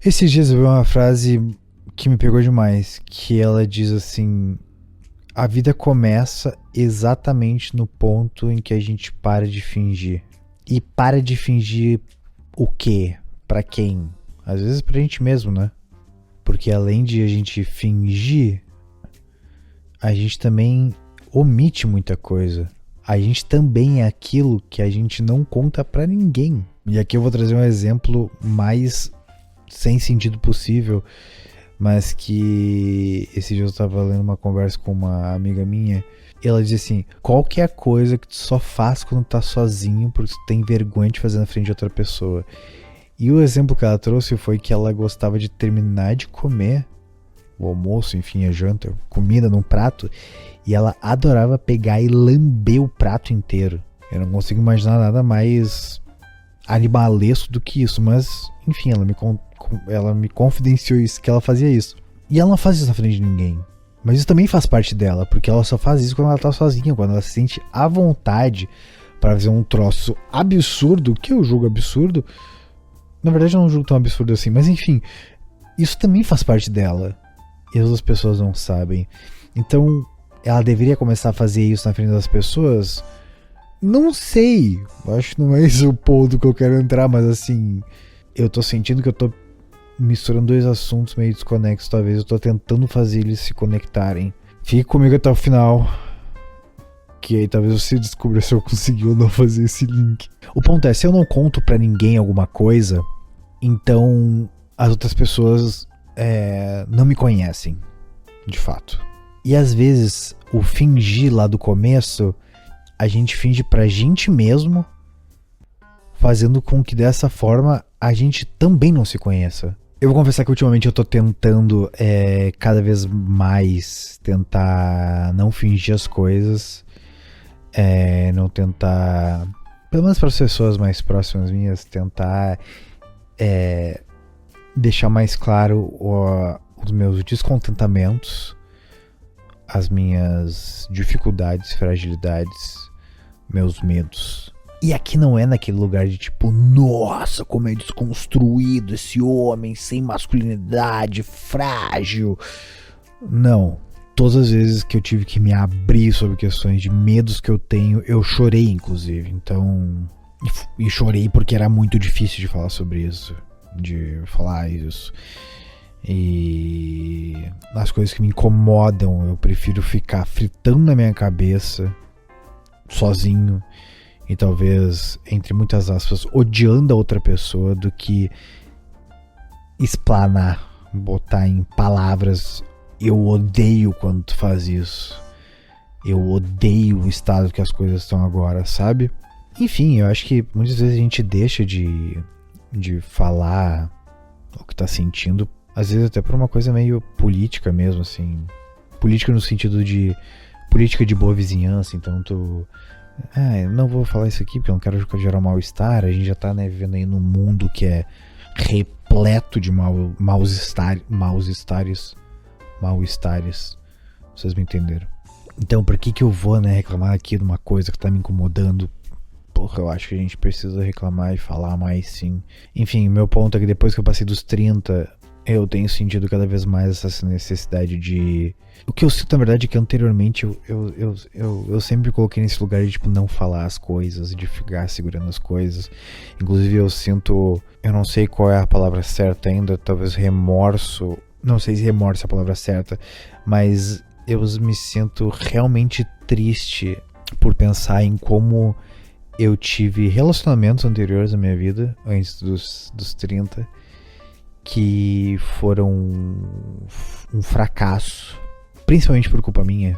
Esses dias eu vi uma frase que me pegou demais, que ela diz assim: a vida começa exatamente no ponto em que a gente para de fingir. E para de fingir o quê? Pra quem? Às vezes pra gente mesmo, né? Porque além de a gente fingir, a gente também omite muita coisa. A gente também é aquilo que a gente não conta pra ninguém. E aqui eu vou trazer um exemplo mais sem sentido possível, mas que esse dia eu estava lendo uma conversa com uma amiga minha. E ela dizia assim: qual que é a coisa que tu só faz quando tá sozinho porque tu tem vergonha de fazer na frente de outra pessoa? E o exemplo que ela trouxe foi que ela gostava de terminar de comer o almoço, enfim, a janta, comida num prato, e ela adorava pegar e lamber o prato inteiro. Eu não consigo imaginar nada mais animalesco do que isso, mas enfim, ela me confidenciou isso, que ela fazia isso. E ela não faz isso na frente de ninguém. Mas isso também faz parte dela, porque ela só faz isso quando ela tá sozinha, quando ela se sente à vontade para fazer um troço absurdo, que eu julgo absurdo. Na verdade eu não julgo tão absurdo assim, mas enfim, isso também faz parte dela. E as outras pessoas não sabem. Então, ela deveria começar a fazer isso na frente das pessoas? Não sei. Acho que não é esse o ponto que eu quero entrar, mas assim, eu tô sentindo que eu tô misturando dois assuntos meio desconexos. Talvez eu tô tentando fazer eles se conectarem. Fique comigo até o final, que aí talvez você descubra se eu consegui ou não fazer esse link. O ponto é, se eu não conto pra ninguém alguma coisa, então as outras pessoas não me conhecem, de fato. E às vezes o fingir lá do começo, a gente finge pra gente mesmo, fazendo com que dessa forma a gente também não se conheça. Eu vou confessar que ultimamente eu tô tentando cada vez mais tentar não fingir as coisas, não tentar, pelo menos para as pessoas mais próximas minhas, tentar deixar mais claro os meus descontentamentos, as minhas dificuldades, fragilidades, meus medos. E aqui não é naquele lugar de tipo, nossa, como é desconstruído esse homem sem masculinidade, frágil. Não. Todas as vezes que eu tive que me abrir sobre questões de medos que eu tenho, eu chorei, inclusive. Então, e chorei porque era muito difícil de falar sobre isso, de falar isso. E as coisas que me incomodam, eu prefiro ficar fritando na minha cabeça, sozinho, e talvez, entre muitas aspas, odiando a outra pessoa, do que explanar, botar em palavras: eu odeio quando tu faz isso, eu odeio o estado que as coisas estão agora, sabe? Enfim, eu acho que muitas vezes a gente deixa de falar o que tá sentindo, às vezes até por uma coisa meio política mesmo, assim. Política no sentido de política de boa vizinhança. Então eu não vou falar isso aqui porque eu não quero gerar mal-estar. A gente já tá, né, vivendo aí num mundo que é repleto de mal-estares. Vocês me entenderam. Então por que eu vou, né, reclamar aqui de uma coisa que tá me incomodando? Porra, eu acho que a gente precisa reclamar e falar mais, sim. Enfim, meu ponto é que depois que eu passei dos 30, eu tenho sentido cada vez mais essa necessidade de... O que eu sinto, na verdade, é que anteriormente eu sempre coloquei nesse lugar de, tipo, não falar as coisas, de ficar segurando as coisas. Inclusive eu sinto... Eu não sei qual é a palavra certa ainda, talvez remorso. Não sei se remorso é a palavra certa, mas eu me sinto realmente triste por pensar em como eu tive relacionamentos anteriores na minha vida, antes dos 30, que foram um fracasso, principalmente por culpa minha,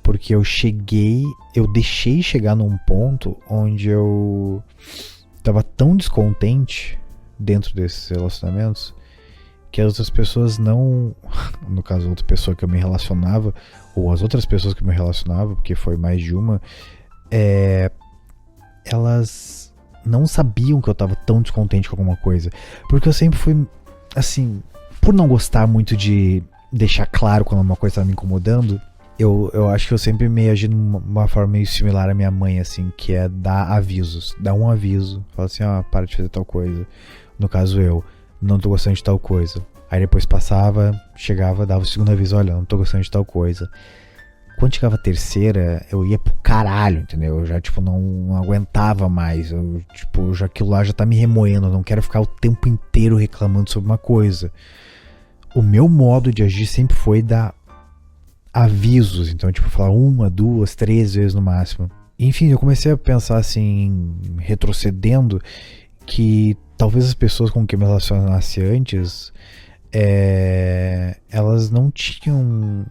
porque eu deixei chegar num ponto onde eu tava tão descontente dentro desses relacionamentos que as outras pessoas não, no caso a outra pessoa que eu me relacionava, ou as outras pessoas que eu me relacionava, porque foi mais de uma, elas não sabiam que eu tava tão descontente com alguma coisa, porque eu sempre fui assim, por não gostar muito de deixar claro quando uma coisa tava me incomodando, eu acho que eu sempre me agi de uma forma meio similar à minha mãe, assim, que é dar avisos, dar um aviso, falar assim, para de fazer tal coisa, no caso eu, não tô gostando de tal coisa. Aí depois passava, chegava, dava o segundo aviso, olha, não tô gostando de tal coisa. Quando chegava a terceira, eu ia pro caralho, entendeu? Eu já, tipo, não aguentava mais. Eu, tipo, já aquilo lá já tá me remoendo. Eu não quero ficar o tempo inteiro reclamando sobre uma coisa. O meu modo de agir sempre foi dar avisos. Então, tipo, falar 1, 2, 3 vezes no máximo. Enfim, eu comecei a pensar assim, retrocedendo, que talvez as pessoas com quem eu me relacionasse antes, elas não tinham...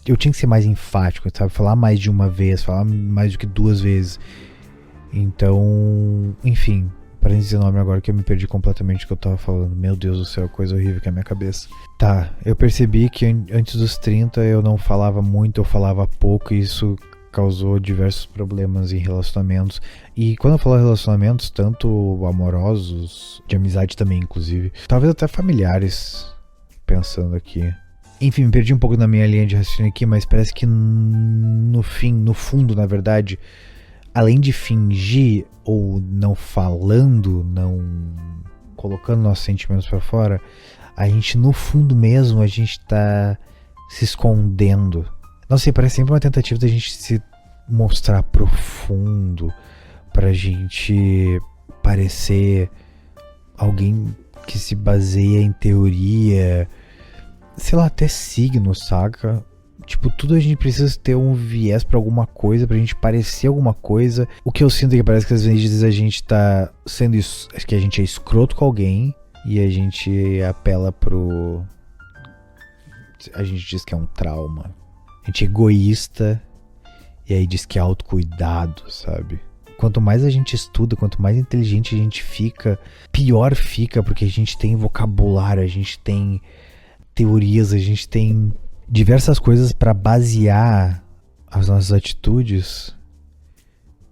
Eu tinha que ser mais enfático, sabe? Falar mais de uma vez, falar mais do que 2 vezes. Então, enfim, para dizer nome agora que eu me perdi completamente do que eu tava falando. Meu Deus do céu, coisa horrível que é a minha cabeça. Tá, eu percebi que antes dos 30 eu não falava muito, eu falava pouco, e isso causou diversos problemas em relacionamentos. E quando eu falo relacionamentos, tanto amorosos, de amizade também, inclusive, talvez até familiares, pensando aqui. Enfim, me perdi um pouco na minha linha de raciocínio aqui, mas parece que no fundo, na verdade, além de fingir ou não falando, não colocando nossos sentimentos pra fora, a gente, no fundo mesmo, a gente tá se escondendo. Não sei, parece sempre uma tentativa da gente se mostrar profundo, pra gente parecer alguém que se baseia em teoria, sei lá, até signo, saca? Tipo, tudo a gente precisa ter um viés pra alguma coisa, pra gente parecer alguma coisa. O que eu sinto é que parece que às vezes a gente tá sendo isso, que a gente é escroto com alguém e a gente apela pro... A gente diz que é um trauma. A gente é egoísta e aí diz que é autocuidado, sabe? Quanto mais a gente estuda, quanto mais inteligente a gente fica, pior fica, porque a gente tem vocabulário, a gente tem teorias, a gente tem diversas coisas para basear as nossas atitudes,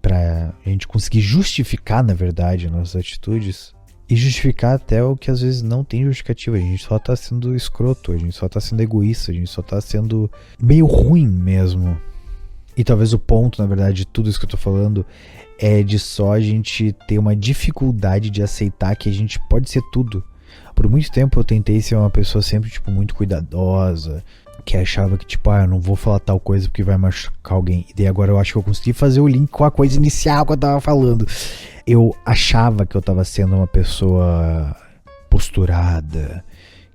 para a gente conseguir justificar, na verdade, as nossas atitudes, e justificar até o que às vezes não tem justificativa. A gente só tá sendo escroto, a gente só tá sendo egoísta, a gente só tá sendo meio ruim mesmo. E talvez o ponto, na verdade, de tudo isso que eu tô falando é de só a gente ter uma dificuldade de aceitar que a gente pode ser tudo. Por muito tempo eu tentei ser uma pessoa sempre, tipo, muito cuidadosa, que achava que, tipo, eu não vou falar tal coisa porque vai machucar alguém. E daí agora eu acho que eu consegui fazer o link com a coisa inicial que eu tava falando. Eu achava que eu tava sendo uma pessoa posturada,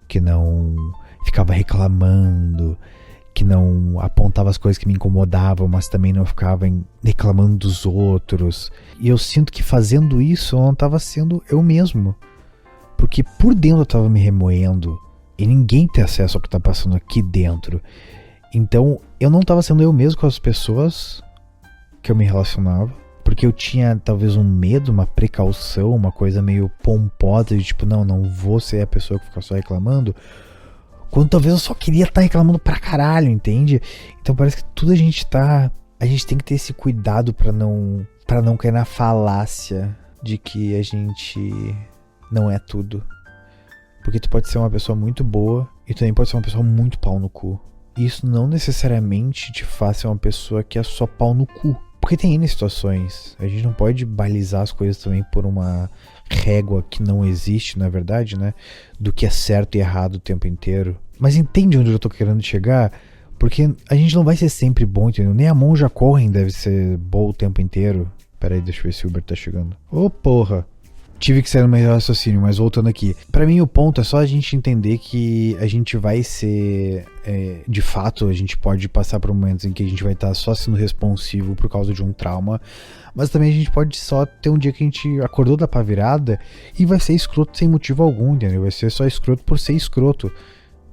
que não ficava reclamando, que não apontava as coisas que me incomodavam, mas também não ficava reclamando dos outros. E eu sinto que fazendo isso eu não tava sendo eu mesmo. Porque por dentro eu tava me remoendo e ninguém tem acesso ao que tá passando aqui dentro. Então eu não tava sendo eu mesmo com as pessoas que eu me relacionava. Porque eu tinha talvez um medo, uma precaução, uma coisa meio pomposa de tipo, não vou ser a pessoa que fica só reclamando. Quando talvez eu só queria estar reclamando pra caralho, entende? Então parece que tudo a gente tem que ter esse cuidado pra não cair na falácia de que a gente não é tudo. Porque tu pode ser uma pessoa muito boa e também pode ser uma pessoa muito pau no cu. E isso não necessariamente te faz ser uma pessoa que é só pau no cu. Porque tem N situações. A gente não pode balizar as coisas também por uma régua que não existe, na verdade, né? Do que é certo e errado o tempo inteiro. Mas entende onde eu tô querendo chegar? Porque a gente não vai ser sempre bom, entendeu? Nem a Monja Cohen deve ser boa o tempo inteiro. Pera aí, deixa eu ver se o Uber tá chegando. Ô, porra! Tive que sair no meio do raciocínio, mas voltando aqui. Pra mim o ponto é só a gente entender que a gente vai ser... de fato, a gente pode passar por momentos em que a gente vai estar só sendo responsivo por causa de um trauma. Mas também a gente pode só ter um dia que a gente acordou da pá virada e vai ser escroto sem motivo algum, entendeu? Vai ser só escroto por ser escroto.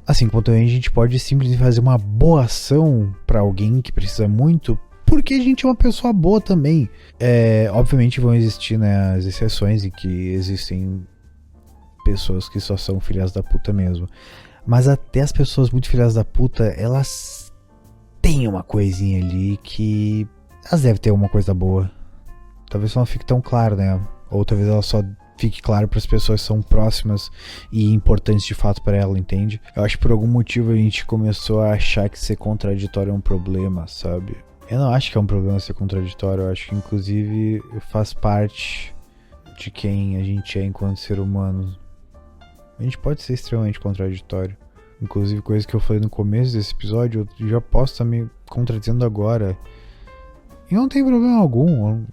Assim como também a gente pode simplesmente fazer uma boa ação pra alguém que precisa muito, porque a gente é uma pessoa boa também. Obviamente vão existir, né, as exceções em que existem pessoas que só são filhas da puta mesmo. Mas até as pessoas muito filhas da puta, elas têm uma coisinha ali que... elas devem ter uma coisa boa. Talvez não fique tão claro, né? Ou talvez ela só fique claro para as pessoas que são próximas e importantes de fato para ela, entende? Eu acho que por algum motivo a gente começou a achar que ser contraditório é um problema, sabe? Eu não acho que é um problema ser contraditório, eu acho que inclusive faz parte de quem a gente é enquanto ser humano. A gente pode ser extremamente contraditório. Inclusive, coisa que eu falei no começo desse episódio, eu já posso estar me contradizendo agora. E não tem problema algum. Eu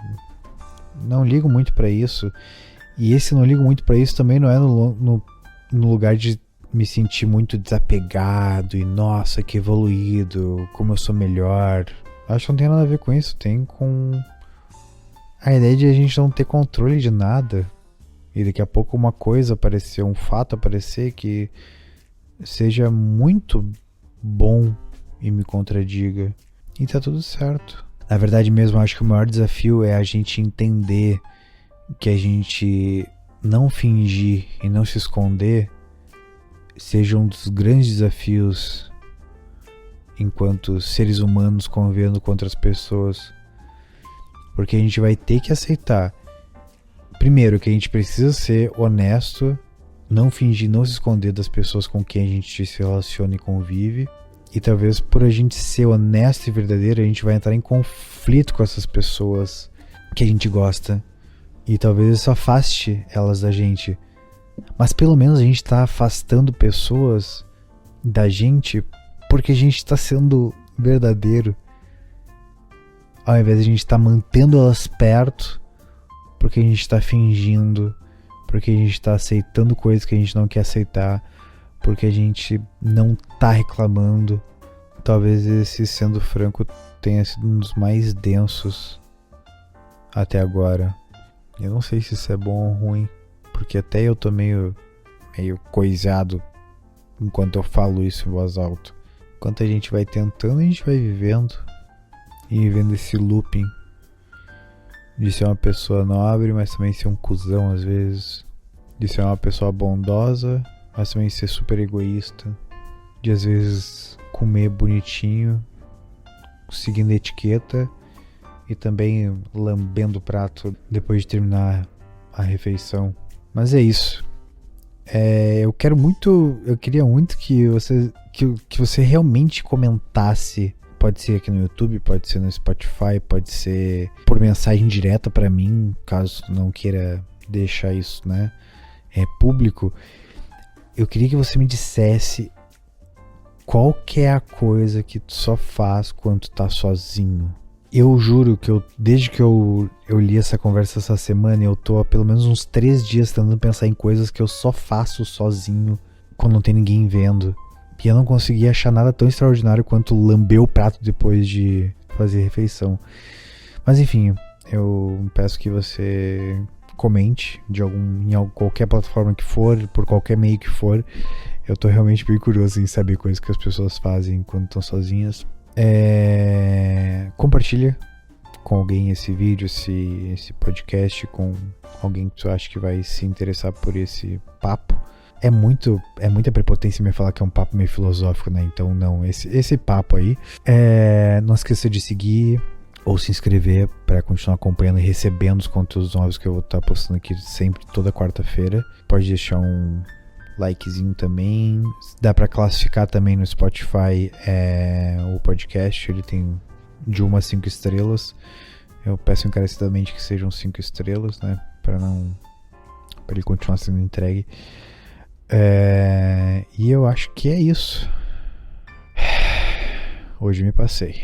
não ligo muito pra isso. E esse não ligo muito pra isso também não é no lugar de me sentir muito desapegado e nossa, que evoluído, como eu sou melhor. Acho que não tem nada a ver com isso. Tem com a ideia de a gente não ter controle de nada. E daqui a pouco uma coisa aparecer, um fato aparecer que seja muito bom e me contradiga. E tá tudo certo. Na verdade mesmo, acho que o maior desafio é a gente entender que a gente não fingir e não se esconder seja um dos grandes desafios enquanto seres humanos convivendo com outras pessoas. Porque a gente vai ter que aceitar, primeiro, que a gente precisa ser honesto, não fingir, não se esconder das pessoas com quem a gente se relaciona e convive. E talvez por a gente ser honesto e verdadeiro, a gente vai entrar em conflito com essas pessoas que a gente gosta. E talvez isso afaste elas da gente. Mas pelo menos a gente tá afastando pessoas da gente porque a gente tá sendo verdadeiro. Ao invés de a gente tá mantendo elas perto porque a gente tá fingindo, porque a gente tá aceitando coisas que a gente não quer aceitar, porque a gente não tá reclamando. Talvez esse, sendo franco, tenha sido um dos mais densos até agora. Eu não sei se isso é bom ou ruim, porque até eu tô meio coisado enquanto eu falo isso em voz alta. Enquanto a gente vai tentando, a gente vai vivendo. E vivendo esse looping de ser uma pessoa nobre, mas também ser um cuzão às vezes. De ser uma pessoa bondosa, mas também ser super egoísta. De às vezes comer bonitinho, seguindo a etiqueta, e também lambendo o prato depois de terminar a refeição. Mas é isso. Eu queria muito que você realmente comentasse. Pode ser aqui no YouTube, pode ser no Spotify, pode ser por mensagem direta pra mim, caso não queira deixar isso, né, público. Eu queria que você me dissesse qual que é a coisa que tu só faz quando tu tá sozinho. Eu juro que desde que eu li essa conversa essa semana, eu tô há pelo menos uns 3 dias tentando pensar em coisas que eu só faço sozinho quando não tem ninguém vendo. E eu não consegui achar nada tão extraordinário quanto lamber o prato depois de fazer a refeição. Mas enfim, eu peço que você comente em qualquer plataforma que for, por qualquer meio que for. Eu tô realmente bem curioso em saber coisas que as pessoas fazem quando estão sozinhas. Compartilha com alguém esse vídeo, esse podcast, com alguém que tu acha que vai se interessar por esse papo. É muita prepotência me falar que é um papo meio filosófico, né? Então não, esse papo aí. Não esqueça de seguir ou se inscrever para continuar acompanhando e recebendo os conteúdos novos que eu vou estar postando aqui sempre, toda quarta-feira. Pode deixar um likezinho também. Dá para classificar também no Spotify o podcast. Ele tem de 1 a 5 estrelas. Eu peço encarecidamente que sejam 5 estrelas, né? Para ele continuar sendo entregue. E eu acho que é isso. Hoje me passei.